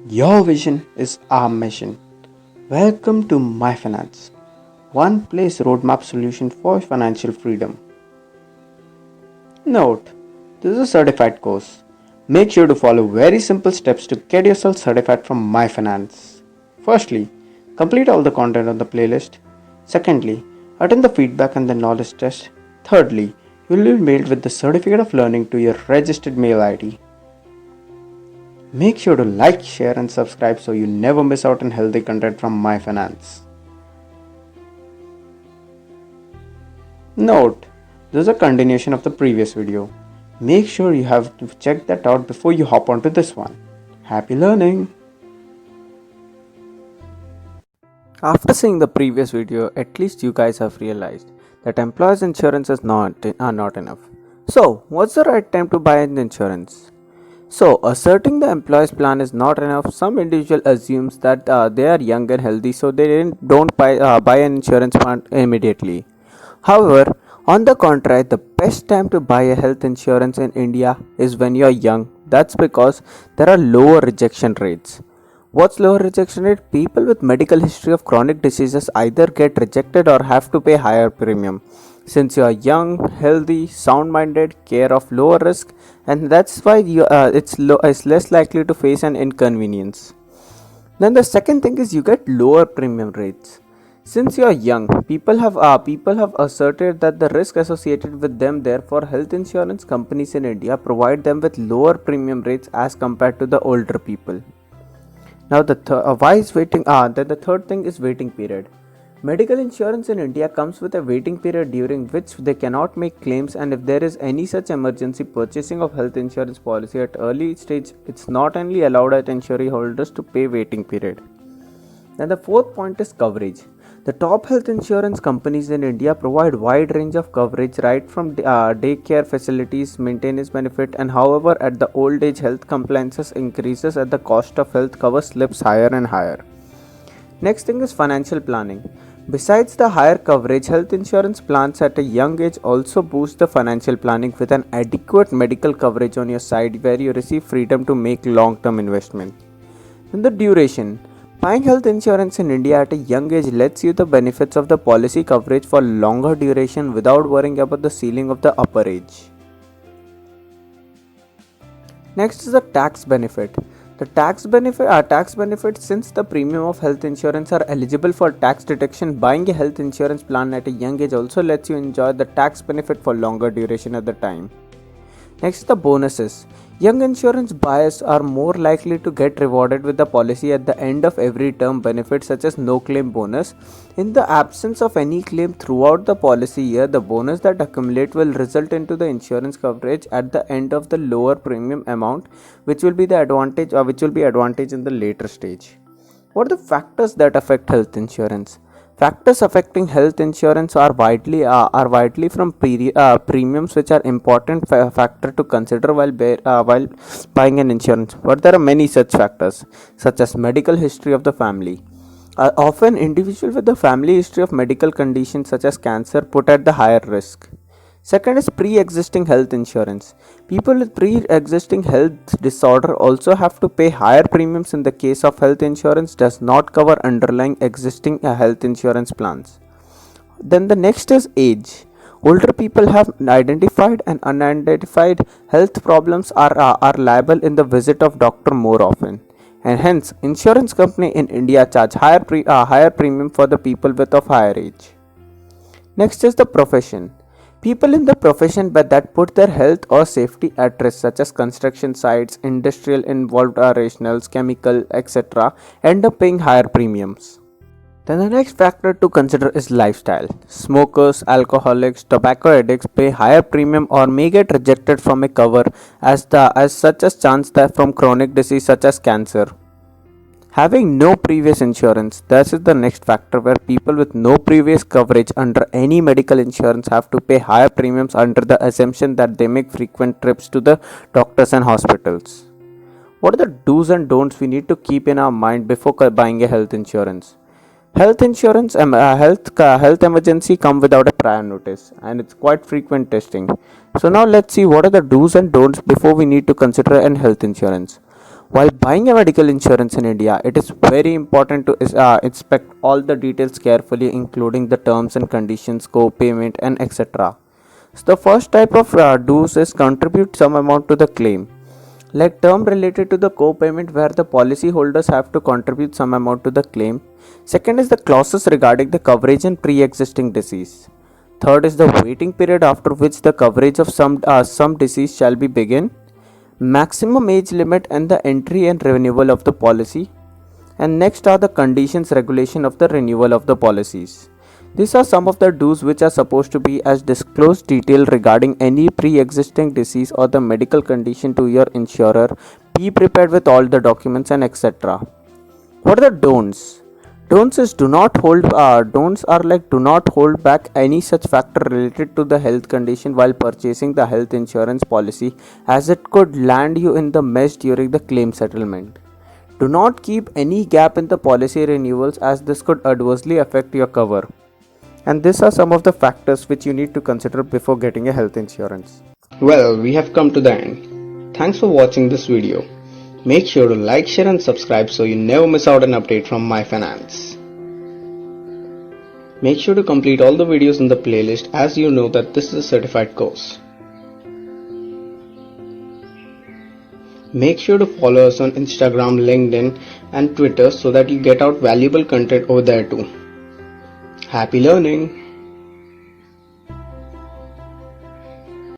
Your vision is our mission. Welcome to My Finance, one place roadmap solution for financial freedom. Note, this is a certified course. Make sure to follow very simple steps to get yourself certified from My Finance. Firstly, complete all the content on the playlist. Secondly, attend the feedback and the knowledge test. Thirdly, you will be mailed with the certificate of learning to your registered mail ID. Make sure to like, share, and subscribe so you never miss out on healthy content from My Finance. Note, this is a continuation of the previous video. Make sure you have to check that out before you hop onto this one. Happy learning! After seeing the previous video, at least you guys have realized that employers insurance is not enough. So, what's the right time to buy an insurance? So, asserting the employee's plan is not enough. Some individual assumes that they are young and healthy, so they don't buy an insurance plan immediately. However, on the contrary, the best time to buy a health insurance in India is when you are young. That's because there are lower rejection rates. What's lower rejection rate? People with medical history of chronic diseases either get rejected or have to pay higher premium. Since you are young, healthy, sound-minded, care of lower risk, and that's why it's less likely to face an inconvenience. Then the second thing is you get lower premium rates. Since you are young, people have asserted that the risk associated with them. Therefore, health insurance companies in India provide them with lower premium rates as compared to the older people. Now, why is waiting? Then the third thing is waiting period. Medical insurance in India comes with a waiting period during which they cannot make claims, and if there is any such emergency purchasing of health insurance policy at early stage, it's not only allowed at insurance holders to pay waiting period. Then the fourth point is coverage. The top health insurance companies in India provide wide range of coverage right from daycare facilities, maintenance benefit, and however at the old age health compliances increases at the cost of health cover slips higher and higher. Next thing is financial planning. Besides the higher coverage, health insurance plans at a young age also boost the financial planning with an adequate medical coverage on your side where you receive freedom to make long-term investment. In the duration, buying health insurance in India at a young age lets you the benefits of the policy coverage for longer duration without worrying about the ceiling of the upper age. Next is the tax benefit. The tax benefit since the premium of health insurance are eligible for tax deduction. Buying a health insurance plan at a young age also lets you enjoy the tax benefit for longer duration at the time. Next, the bonuses. Young insurance buyers are more likely to get rewarded with the policy at the end of every term benefit such as no claim bonus. In the absence of any claim throughout the policy year, the bonus that accumulate will result into the insurance coverage at the end of the lower premium amount, which will be advantage in the later stage. What are the factors that affect health insurance? Factors affecting health insurance are widely from premiums, which are important factor to consider while buying an insurance. But there are many such factors, such as medical history of the family. Often, individuals with a family history of medical conditions such as cancer put at the higher risk. Second is pre-existing health insurance. People with pre-existing health disorder also have to pay higher premiums in the case of health insurance does not cover underlying existing health insurance plans. Then the next is age. Older people have identified and unidentified health problems are liable in the visit of doctor more often. And hence, insurance company in India charge higher premium for the people with of higher age. Next is the profession. People in the profession but that put their health or safety at risk, such as construction sites, industrial involved rationals, chemical, etc., end up paying higher premiums. Then the next factor to consider is lifestyle. Smokers, alcoholics, tobacco addicts pay higher premium or may get rejected from a cover as such as chance that from chronic disease such as cancer. Having no previous insurance, this is the next factor where people with no previous coverage under any medical insurance have to pay higher premiums under the assumption that they make frequent trips to the doctors and hospitals. What are the do's and don'ts we need to keep in our mind before buying a health insurance? Health insurance, health emergency come without a prior notice, and it's quite frequent testing. So now let's see what are the do's and don'ts before we need to consider an health insurance. While buying a medical insurance in India, it is very important to inspect all the details carefully, including the terms and conditions, co-payment, and etc. So the first type of dues is contribute some amount to the claim. Like term related to the co-payment where the policy holders have to contribute some amount to the claim. Second is the clauses regarding the coverage and pre-existing disease. Third is the waiting period after which the coverage of some disease shall be begin. Maximum age limit and the entry and renewal of the policy. And next are the conditions regulation of the renewal of the policies. These are some of the dues which are supposed to be as disclosed detail regarding any pre-existing disease or the medical condition to your insurer. Be prepared with all the documents and etc. What are the don'ts? Don'ts are like do not hold back any such factor related to the health condition while purchasing the health insurance policy, as it could land you in the mess during the claim settlement. Do not keep any gap in the policy renewals, as this could adversely affect your cover. And these are some of the factors which you need to consider before getting a health insurance. Well, we have come to the end. Thanks for watching this video. Make sure to like, share and subscribe so you never miss out an update from My Finance. Make sure to complete all the videos in the playlist, as you know that this is a certified course. Make sure to follow us on Instagram, LinkedIn and Twitter so that you get out valuable content over there too. Happy learning!